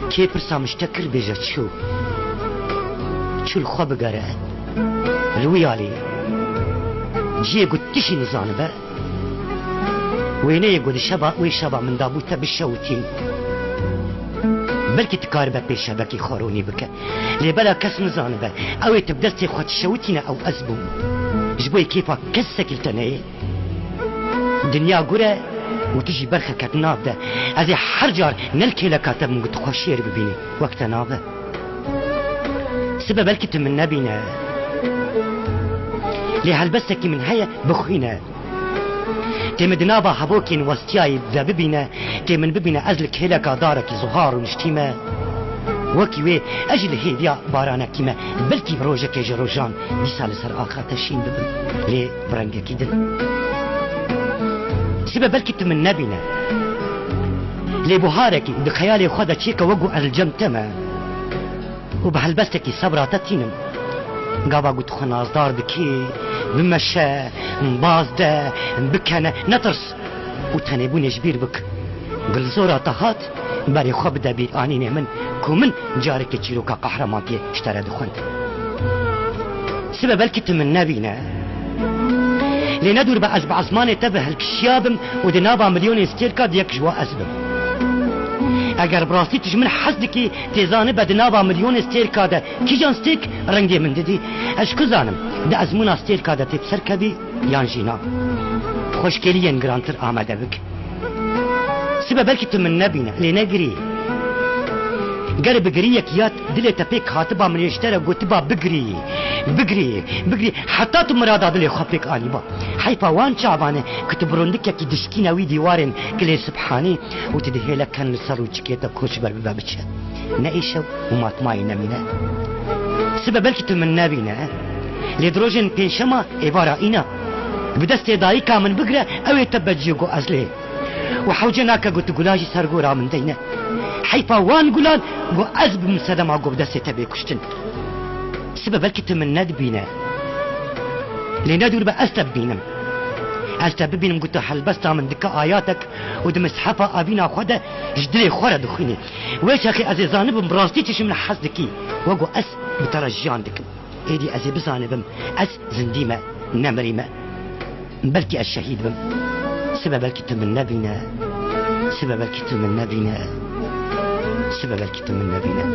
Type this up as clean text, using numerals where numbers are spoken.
كي برسا مشتكر بيجا تشو الخوا بقرأ روي علي جي قد تشي نزانبه ويني يقول شبا ويشبا من دابوتا بالشوتين بلكي تكاربه بيشبكي خاروني بك لي بلا كس نزانبه او تبدلتي خوات الشوتين او ازبو جبوي كيفا كسك التناي دنيا قرأ وتجي برخة كتناب ده ازي حرجار نلكي لكاتب من قد خوشير ببيني وقت نابه سبب بلكي تمن نبينا لي هلبسكي من هيا بخينا تمدنابا هبوكين وستياي ببينا تمن ببينا ازلك هلاكا دارك زهار ونشتيما وكي وي اجل هيديا بارانا كيما بلكي بروجك جروجان دي سال سر اخر تشين ببن لي برنجا كيدن سبب بلكي تمن نبينا لي بوهاركي بخيالي خدا تشيكا وقو الجمتما وبهلبستكي صبراتتينم قابا قلت خنازدار بكي بمشى مبازده بكنا نترس وتنبوني جبير بك قل زورا طهات باري خواب دبير آنيني من كومن جارك تشيروكا قهرمان كي اشترى دخوند سبب الكت من نبينا لندور بعزماني تبه الكشيابم ودنابا مليون استيركا ديك جوا أزبم اگر براستی تج من حزدکی تیزانه بدنابا مليون استيركا ده کی جان ستيك رنگي من ددي اش كزانم ده ازمون استيركا ده تبسر كبي يان جينا خوشكليين گرانتر آمده بك سبب بلكي تمن نبينا لنگري قرب قريك يات دلي تبيك خاطبا من يشترى قوتبا بقري حتى تمرادا دلي خفيك آنيبا حيفا وان شعبانه كتبروندك يكي دشكينا وي ديوارن كلي سبحاني وتدهيلا كان لسارو جكيتا كوش بالبابتشا نايشو وما تماي نمينا سبب بلكي تمن نبينا لدروجن بينشما عبارة اينا بدست دايكا من بقرة او يتبجيقو ازلي وحوجناك قلت قلاجي سرقورا من دينا حيفا وان قلان قو ازب مسادما قو بدست تبي كشتن سبب بلكي تمن ندبينا لندور بأستب بينم أستب بينم قلت حلبستا من دكا آياتك ودم سحفا أبينا خدا جدري خورا دخيني ويش أخي أزي زانبم براستي تش من حزدكي وقو أس بترجيان دكم إيدي أزي بزانبم أس زنديمة نمريمة بلكي الشهيد بم سبب بلكي تمن نبينا سبب بلكي تمن نبينا